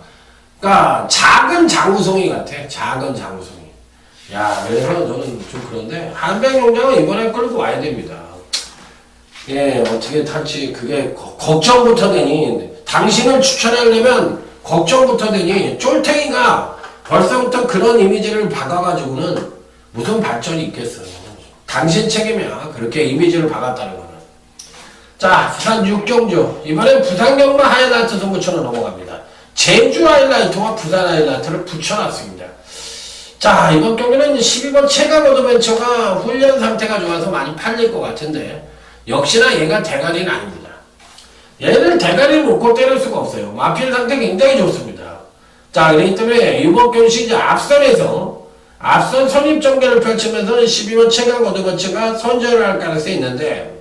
그러니까 작은 장우성이 같아. 작은 장우성이. 야, 그래서 저는 좀 그런데 한백용장은 이번에 끌고 와야 됩니다. 어떻게 탈지 그게 걱정부터 되니 당신을 추천하려면 걱정부터 되니 쫄탱이가 벌써부터 그런 이미지를 박아가지고는 무슨 발전이 있겠어요. 당신 책임이야. 그렇게 이미지를 박았다는 거는. 자, 부산 6경주. 이번엔 부산 경마 하이라이트 승부처로 넘어갑니다. 제주 하이라이트와 부산 하이라이트를 붙여놨습니다. 자, 이번 경기는 12번 체감 어드벤처가 훈련 상태가 좋아서 많이 팔릴 것 같은데, 역시나 얘가 대가리는 아닙니다. 얘를 대가리를 놓고 때릴 수가 없어요. 마필 상태 굉장히 좋습니다. 자, 그렇기 때문에 이번 경기 이제 앞선 선입전개를 펼치면서 12번 체감 어드벤처가 선전을 할 가능성이 있는데,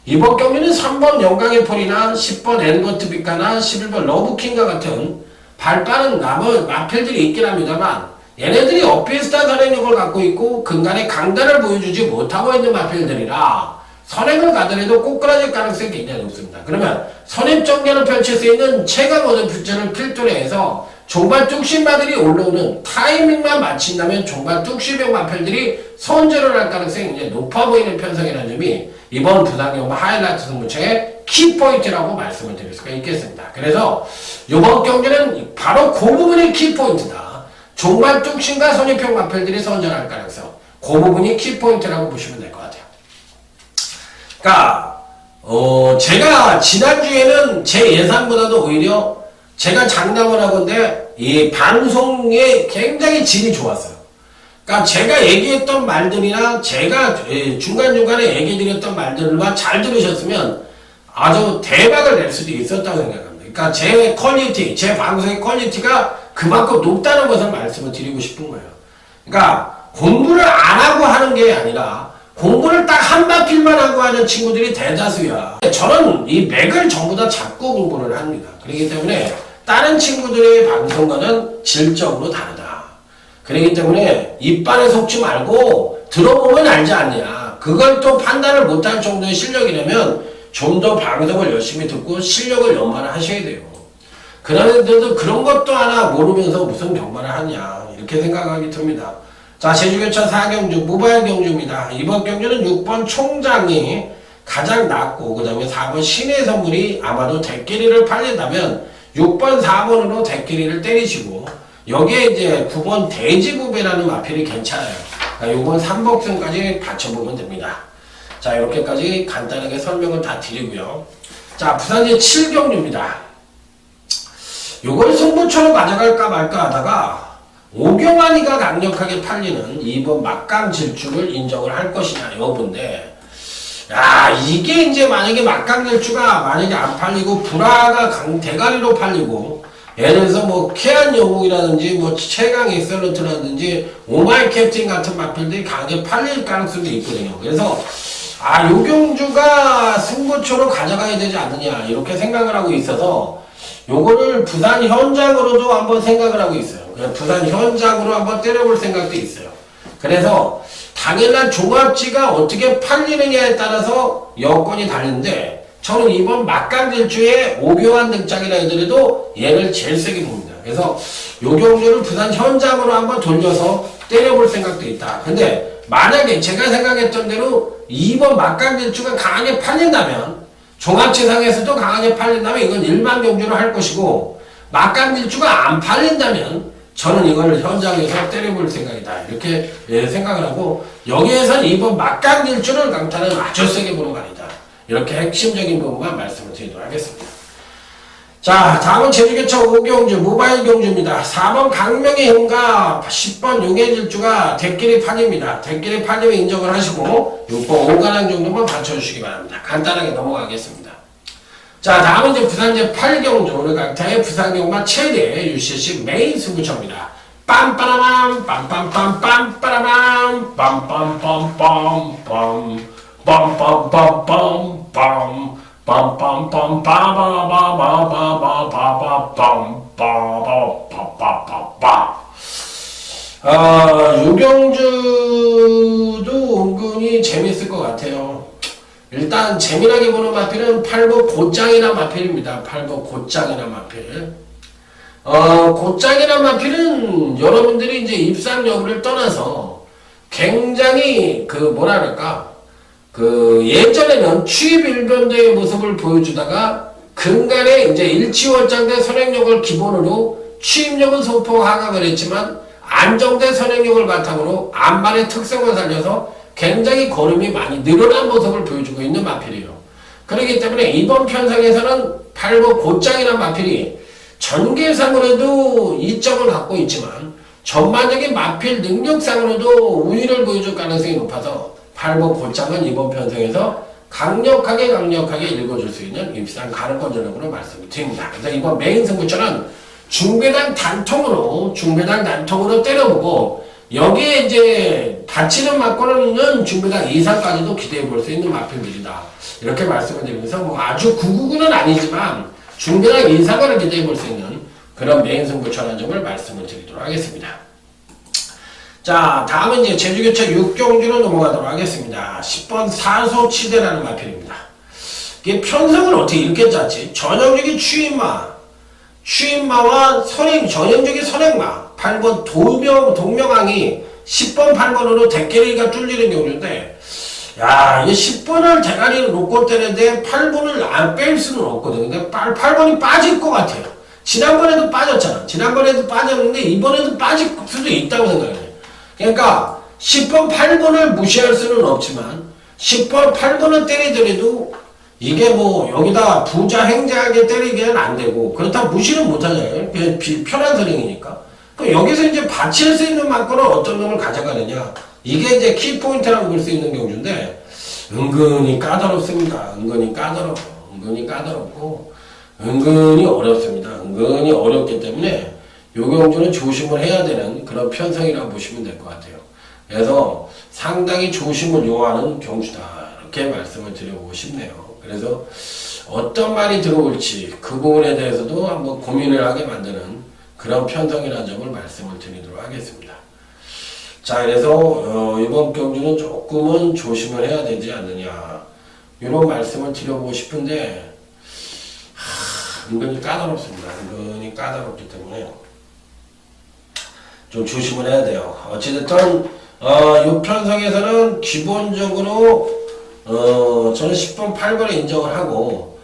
이번 경기는 3번 영광의 폴이나 10번 엔버트비카나 11번 러브킹과 같은 발 빠른 마필들이 있긴 합니다만, 얘네들이 어피스타 선행력을 갖고 있고 근간에 강단을 보여주지 못하고 있는 마필들이라 선행을 가더라도 꼬꾸라질 가능성이 굉장히 높습니다. 그러면 선입전개를 펼칠 수 있는 체감 어드벤처를 필두로 해서 종발 뚝심마들이 올라오는 타이밍만 맞춘다면 종발 뚝심형 마필들이 선전을 할 가능성이 굉장히 높아 보이는 편성이라는 점이 이번 부산경마 하이라이트 승부처의 키포인트라고 말씀을 드릴 수가 있겠습니다. 그래서 이번 경기는 바로 그 부분이 키포인트다. 종발 뚝심과 선입형 마필들이 선전할 가능성, 그 부분이 키포인트라고 보시면 될 것 같아요. 그러니까 제가 지난주에는 제 예상보다도 오히려 제가 장담을 하건데 이 방송에 굉장히 질이 좋았어요. 그러니까 제가 얘기했던 말들이나 제가 중간중간에 얘기드렸던 말들과 잘 들으셨으면 아주 대박을 낼 수도 있었다고 생각합니다. 그러니까 제 퀄리티, 제 방송의 퀄리티가 그만큼 높다는 것을 말씀을 드리고 싶은 거예요. 그러니까 공부를 안 하고 하는 게 아니라 공부를 딱 한 바퀴만 하고 하는 친구들이 대다수야. 저는 이 맥을 전부 다 잡고 공부를 합니다. 그렇기 때문에 다른 친구들의 방송과는 질적으로 다르다. 그렇기 때문에 입반에 속지 말고 들어보면 알지 않냐. 그걸 또 판단을 못할 정도의 실력이라면 좀 더 방송을 열심히 듣고 실력을 연마를 하셔야 돼요. 그런데도 그런 것도 하나 모르면서 무슨 경마를 하냐 이렇게 생각하기 듭니다. 자, 제주교차 4경주 모바일 경주입니다. 이번 경주는 6번 총장이 가장 낮고 그 다음에 4번 신의 선물이 아마도 대끼리를 팔린다면 6번 4번으로 대끼리를 때리시고 여기에 이제 9번 돼지부배라는 마필이 괜찮아요. 그러니까 요번 3복승까지 받쳐보면 됩니다. 자, 이렇게까지 간단하게 설명을 다 드리고요. 자, 부산제 7경주입니다. 요걸 승부처로 가져갈까 말까 하다가 오경환이가 강력하게 팔리는 2번 막강 질주를 인정을 할 것이냐 여부인데, 야, 이게 이제 만약에 막강 질주가 만약에 안 팔리고 불화가 대가리로 팔리고, 예를 들어서 뭐 케안 영웅이라든지 뭐 최강 엑셀런트라든지 오마이 캡틴 같은 마필들이 강하게 팔릴 가능성도 있거든요. 그래서 요 경주가 승부처로 가져가야 되지 않느냐 이렇게 생각을 하고 있어서 요거를 부산 현장으로도 한번 생각을 하고 있어요. 그냥 부산 현장으로 한번 때려볼 생각도 있어요. 그래서 당일날 종합지가 어떻게 팔리느냐에 따라서 여건이 다른데, 저는 이번 막강질주에 오교환 등장이라 하더라도 얘를 제일 세게 봅니다. 그래서 요 경주를 부산 현장으로 한번 돌려서 때려볼 생각도 있다. 근데 만약에 제가 생각했던 대로 2번 막강질주가 강하게 팔린다면, 종합지상에서도 강하게 팔린다면 이건 일반 경주로 할 것이고, 막강질주가 안 팔린다면 저는 이걸 현장에서 때려볼 생각이다. 이렇게 생각을 하고, 여기에선 이번 막강질주를 강타는 아주 세게 보는 말이다. 이렇게 핵심적인 부분만 말씀을 드리도록 하겠습니다. 자, 다음은 제주교차 5경주 모바일 경주입니다. 4번 강명의 힘과 10번 용의 질주가 대끼리 팔립니다. 대끼리 팔리면 인정을 하시고 6번 오가랑 정도만 받쳐주시기 바랍니다. 간단하게 넘어가겠습니다. 자, 다음은 이제 부산제 8경주 오늘 강타의 부산경마 최대 UCC 메인 승부처입니다. 빰빠라밤 빰빰빰 빰빠라밤 빰빰빰빰빰 빰빰빰빰빰 요경주도 은근히 재밌을 것 같아요. 일단 재미나게 보는 마필은 8번 곧장이나 마필입니다. 8번 곧장이나 마필. 곧장이나 마필은 여러분들이 이제 입상 여부를 떠나서 굉장히 예전에는 취입 일변도의 모습을 보여주다가 근간에 이제 일치월장대 선행력을 기본으로 추임력은 소폭 하강을 했지만 안정된 선행력을 바탕으로 안반의 특성을 살려서 굉장히 걸음이 많이 늘어난 모습을 보여주고 있는 마필이에요. 그렇기 때문에 이번 편성에서는 8번 곧장이라는 마필이 전개상으로도 이점을 갖고 있지만 전반적인 마필 능력상으로도 우위를 보여줄 가능성이 높아서 8번 곧장은 이번 편성에서 강력하게 읽어줄 수 있는 입상 가능 건전력으로 말씀을 드립니다. 그래서 이번 메인 승부처는 중배당 단통으로 때려보고 여기에 이제 다치는 맞고는 중배당 이상까지도 기대해 볼 수 있는 마필들이다. 이렇게 말씀을 드리면서 뭐 아주 999는 아니지만 중배당 이상을 기대해 볼 수 있는 그런 메인 승부처라는 점을 말씀을 드리도록 하겠습니다. 자, 다음은 이제 제주교차 6경주로 넘어가도록 하겠습니다. 10번 사소치대라는 마필입니다. 이게 편성을 어떻게 이렇게 짰지? 전형적인 추임마와 전형적인 선행마 8번 동명항이 10번 8번으로 대깨리가 뚫리는 경우인데 야, 이게 10번을 대가리를 놓고 때는데 8번을 안 뺄 수는 없거든. 근데 8번이 빠질 것 같아요. 지난번에도 빠졌잖아. 지난번에도 빠졌는데 이번에도 빠질 수도 있다고 생각해요. 그러니까 10번 8번을 무시할 수는 없지만 10번 8번을 때리더라도 이게 뭐 여기다 부자 행자하게 때리기는 안 되고 그렇다고 무시는 못하잖아요. 편한 선행이니까. 여기서 이제 받칠 수 있는 만큼은 어떤 놈을 가져가느냐. 이게 이제 키포인트라고 볼 수 있는 경주인데 은근히 까다롭습니다. 은근히 까다롭고 은근히 어렵습니다. 은근히 어렵기 때문에 요 경주는 조심을 해야 되는 그런 편성이라고 보시면 될 것 같아요. 그래서 상당히 조심을 요하는 경주다. 이렇게 말씀을 드려보고 싶네요. 그래서 어떤 말이 들어올지 그 부분에 대해서도 한번 고민을 하게 만드는 그런 편성이라는 점을 말씀을 드리도록 하겠습니다. 자, 그래서 이번 경주는 조금은 조심을 해야 되지 않느냐 이런 말씀을 드려보고 싶은데 은근히 까다롭습니다. 은근히 까다롭기 때문에 좀 조심을 해야 돼요. 어찌됐든 이 편성에서는 기본적으로 저는 10번 8번에 인정을 하고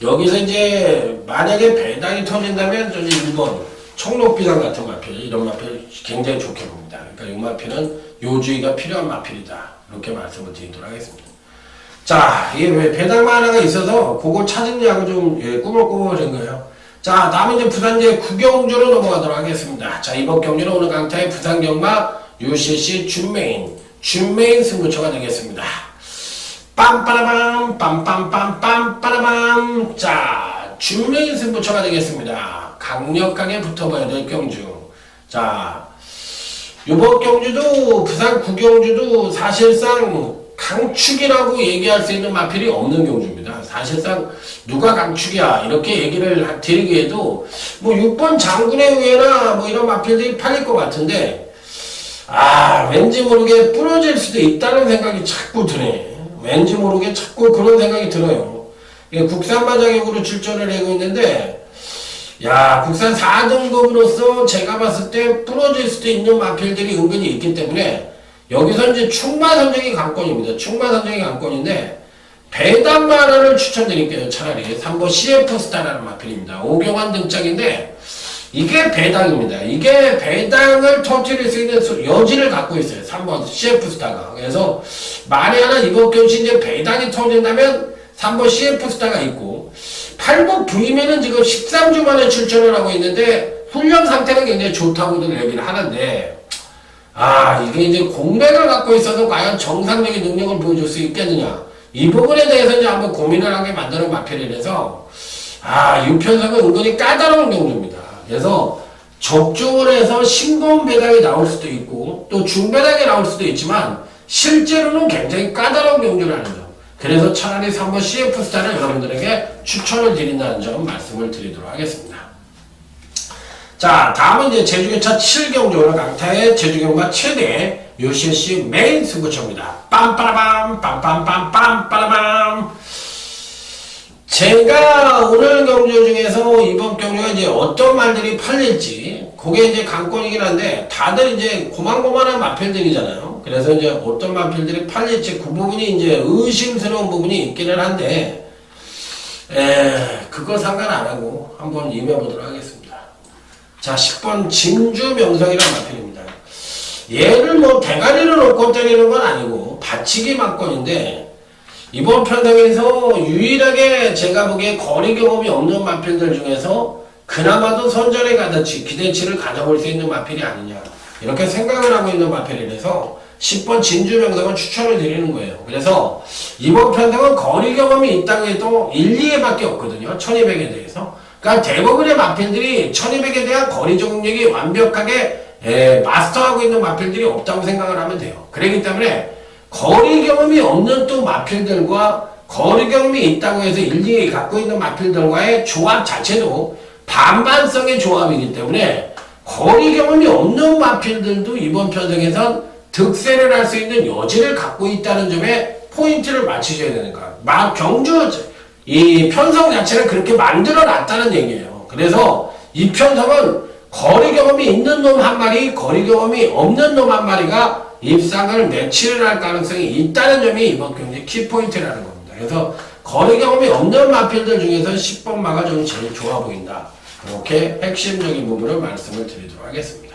여기서 이제 만약에 배당이 터진다면 저는 1번 청록비상 같은 마필 이런 마필 굉장히 좋게 봅니다. 그러니까 이 마필은 요주의가 필요한 마필이다. 이렇게 말씀을 드리도록 하겠습니다. 자, 이게 왜 배당만 하나가 있어서 그걸 찾으냐고 좀 꾸물꾸물한 거예요. 자, 다음은 이제 부산제 9경주로 넘어가도록 하겠습니다. 자, 이번 경주는 오늘 강타의 부산경마 UCC 준메인 승부처가 되겠습니다. 빰빠라밤 빰빰빰빰 자, 준메인 승부처가 되겠습니다. 강력하게 붙어봐야 될 경주. 자, 이번 경주도 부산 9경주도 사실상 강축이라고 얘기할 수 있는 마필이 없는 경주입니다. 사실상 누가 강축이야 이렇게 얘기를 드리기에도 뭐 6번 장군의 후예나 뭐 이런 마필들이 팔릴 것 같은데 왠지 모르게 부러질 수도 있다는 생각이 자꾸 드네. 왠지 모르게 자꾸 그런 생각이 들어요. 국산마 자격으로 출전을 하고 있는데 국산 4등급으로서 제가 봤을 때 부러질 수도 있는 마필들이 은근히 있기 때문에 여기서 이제 충마 선정이 관건입니다. 충마 선정이 관건인데 배당마 하나를 추천드릴게요. 차라리 3번 CF스타라는 마필입니다. 오경환 등짝인데 이게 배당입니다. 이게 배당을 터뜨릴 수 있는 여지를 갖고 있어요. 3번 CF스타가. 그래서 만에 하나 이번 경시 이제 배당이 터진다면 3번 CF스타가 있고 8번 V면은 지금 13주 만에 출전을 하고 있는데 훈련 상태는 굉장히 좋다고들 얘기를 하는데 이게 이제 공백을 갖고 있어서 과연 정상적인 능력을 보여줄 수 있겠느냐. 이 부분에 대해서 이제 한번 고민을 하게 만드는 마필이라서, 유편성은 은근히 까다로운 경주입니다. 그래서 적중을 해서 신고음 배당이 나올 수도 있고, 또 중배당이 나올 수도 있지만, 실제로는 굉장히 까다로운 경주라는 점. 그래서 차라리 3번 CF스타를 여러분들에게 추천을 드린다는 점 말씀을 드리도록 하겠습니다. 자, 다음은 이제 제주교차 7경주 강타의 제주경마 최대 UCC 메인 승부처입니다. 빰빠라밤 빰빰빰빰 제가 오늘 경주 중에서 이번 경주가 이제 어떤 말들이 팔릴지 그게 이제 관건이긴 한데 다들 이제 고만고만한 마필들이잖아요. 그래서 이제 어떤 마필들이 팔릴지 그 부분이 이제 의심스러운 부분이 있기는 한데 그 그거 상관 안 하고 한번 임해보도록 하겠습니다. 자, 10번 진주 명성이라는 마필입니다. 얘를 뭐 대가리를 놓고 때리는 건 아니고 받치기 맞건인데 이번 편성에서 유일하게 제가 보기에 거리 경험이 없는 마필들 중에서 그나마도 선전에 가듯이 기대치를 가져볼 수 있는 마필이 아니냐 이렇게 생각을 하고 있는 마필이라서 10번 진주 명성을 추천을 드리는 거예요. 그래서 이번 편성은 거리 경험이 있다고 해도 1, 2회밖에 없거든요. 1200에 대해서. 그러니까 대부분의 마필들이 1200에 대한 거리 적응력이 완벽하게 마스터하고 있는 마필들이 없다고 생각을 하면 돼요. 그렇기 때문에 거리 경험이 없는 또 마필들과 거리 경험이 있다고 해서 1, 2회 갖고 있는 마필들과의 조합 자체도 반반성의 조합이기 때문에 거리 경험이 없는 마필들도 이번 편성에선 득세를 할 수 있는 여지를 갖고 있다는 점에 포인트를 맞추셔야 되는 거야. 경주 이 편성 자체를 그렇게 만들어 놨다는 얘기예요. 그래서 이 편성은 거리 경험이 있는 놈 한 마리, 거리 경험이 없는 놈 한 마리가 입상을 매치를 할 가능성이 있다는 점이 이번 경기 키포인트라는 겁니다. 그래서 거리 경험이 없는 마필들 중에서 10번 마가 좀 제일 좋아 보인다. 이렇게 핵심적인 부분을 말씀을 드리도록 하겠습니다.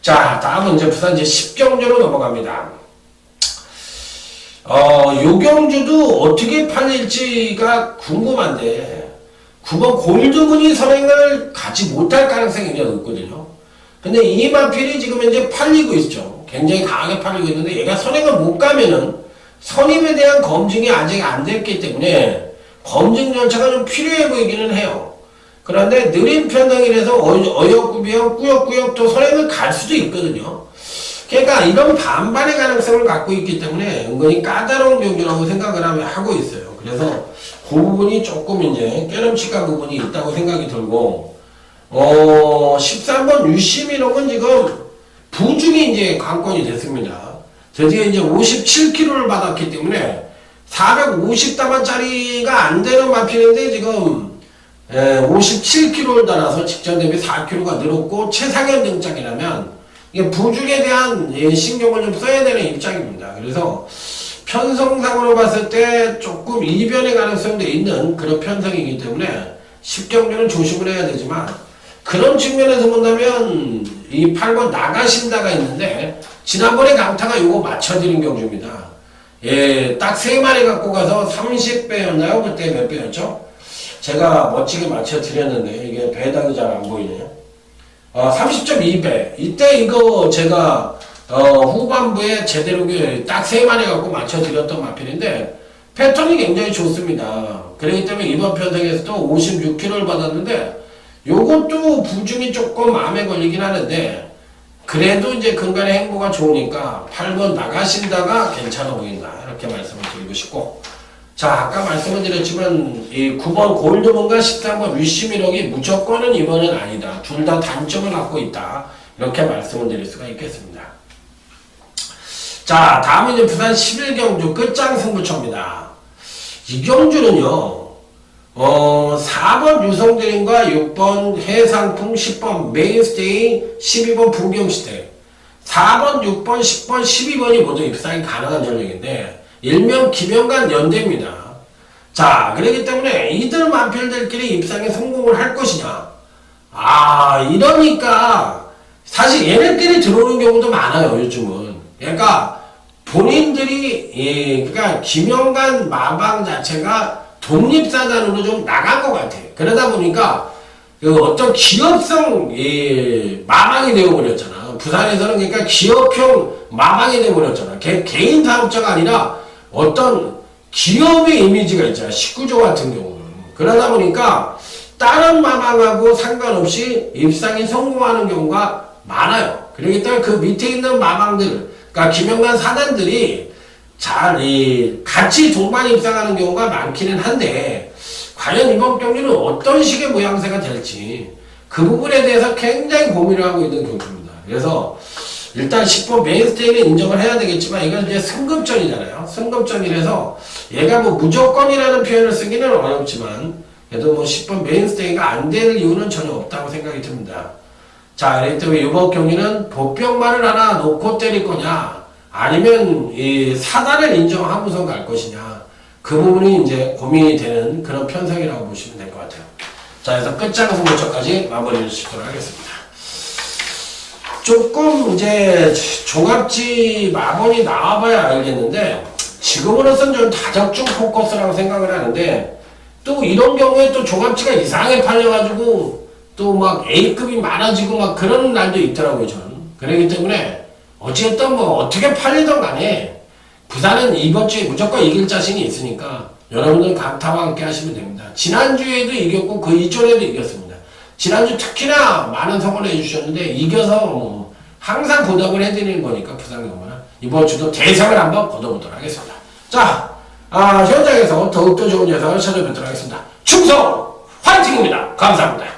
자, 다음은 이제 부산 제10경주로 넘어갑니다. 요 경주도 어떻게 팔릴지가 궁금한데 9번 골드문이 선행을 가지 못할 가능성이 굉장히 높거든요. 근데 이 마필이 지금 현재 팔리고 있죠. 굉장히 강하게 팔리고 있는데 얘가 선행을 못 가면은 선임에 대한 검증이 아직 안 됐기 때문에 검증 절차가 좀 필요해 보이기는 해요. 그런데 느린 편성이라서 어역구비역 꾸역꾸역 또 선행을 갈 수도 있거든요. 그러니까 이런 반반의 가능성을 갖고 있기 때문에 은근히 까다로운 경주라고 생각을 하고 있어요. 그래서 그 부분이 조금 이제 깨름칙한 부분이 있다고 생각이 들고 13번 유시민옥은 지금 부중이 이제 관건이 됐습니다. 드디어 이제 57kg를 받았기 때문에 450다만짜리가 안 되는 마필인데 지금 57kg를 달아서 직전 대비 4kg가 늘었고 최상현 등짝이라면 이게 부중에 대한 신경을 좀 써야 되는 입장입니다. 그래서 편성상으로 봤을 때 조금 이변의 가능성도 있는 그런 편성이기 때문에 10경주는 조심을 해야 되지만 그런 측면에서 본다면 이 8번 나가신다가 있는데 지난번에 강타가 요거 맞춰드린 경주입니다. 예, 딱 3마리 갖고 가서 30배였나요? 그때 몇 배였죠? 제가 멋지게 맞춰드렸는데 이게 배당이 잘 안 보이네요. 30.2배. 이때 이거 제가 후반부에 제대로 딱 3마리 갖고 맞춰드렸던 마필인데 패턴이 굉장히 좋습니다. 그렇기 때문에 이번 편성에서도 56kg를 받았는데 요것도 부중이 조금 마음에 걸리긴 하는데 그래도 이제 근간의 행보가 좋으니까 8번 나가신다가 괜찮아 보인다. 이렇게 말씀을 드리고 싶고 자, 아까 말씀을 드렸지만 이 9번 골드문과 13번 위시미럭이 무조건은 이번은 아니다. 둘 다 단점을 갖고 있다. 이렇게 말씀을 드릴 수가 있겠습니다. 자, 다음은 이제 부산 11경주 끝장 승부처입니다. 이 경주는요. 4번 유성드림과 6번 해상풍, 10번 메인스테이, 12번 분경시대 4번, 6번, 10번, 12번이 모두 입상이 가능한 전력인데 일명 김영간 연대입니다. 자, 그렇기 때문에 이들 만필들끼리 입상에 성공을 할 것이냐. 이러니까 사실 얘네끼리 들어오는 경우도 많아요, 요즘은. 그러니까 본인들이 그러니까 김영간 마방 자체가 독립사단으로 좀 나간 것 같아요. 그러다 보니까 그 어떤 기업성 마방이 되어버렸잖아. 부산에서는 그러니까 기업형 마방이 되어버렸잖아. 개인 사업자가 아니라 어떤 기업의 이미지가 있잖아. 19조 같은 경우는. 그러다 보니까 다른 마방하고 상관없이 입상이 성공하는 경우가 많아요. 그렇기 때문에 그 밑에 있는 마방들, 그러니까 김영란 사단들이 잘 같이 동반 입상하는 경우가 많기는 한데 과연 이번 경기는 어떤 식의 모양새가 될지 그 부분에 대해서 굉장히 고민을 하고 있는 경기입니다. 그래서 일단 10번 메인스테이는 인정을 해야 되겠지만 이건 이제 승급전이잖아요. 승급전이라서 얘가 뭐 무조건이라는 표현을 쓰기는 어렵지만 그래도 뭐 10번 메인스테이가 안 될 이유는 전혀 없다고 생각이 듭니다. 자, 그렇기 때문에 이번 경기는 보병말을 하나 놓고 때릴 거냐 아니면 이 사단을 인정하고서 갈 것이냐 그 부분이 이제 고민이 되는 그런 편성이라고 보시면 될 것 같아요. 자, 그래서 끝장 승부처까지 마무리를 짓도록 하겠습니다. 조금 이제 종합지 마번이 나와봐야 알겠는데 지금으로서는 좀 다적중 포커스라고 생각을 하는데 또 이런 경우에 또 종합지가 이상하게 팔려가지고 또 막 A급이 많아지고 막 그런 날도 있더라고요, 저는. 그렇기 때문에 어쨌든 뭐 어떻게 팔리던 간에 부산은 이번 주에 무조건 이길 자신이 있으니까 여러분들 강타와 함께 하시면 됩니다. 지난주에도 이겼고 그 이전에도 이겼습니다. 지난주 특히나 많은 성원을 해주셨는데 이겨서 뭐 항상 보답을 해드리는 거니까 부산 경우는 이번 주도 대상을 한번 거둬보도록 하겠습니다. 자, 현장에서 더욱더 좋은 영상을 찾아뵙도록 하겠습니다. 충성 화이팅입니다. 감사합니다.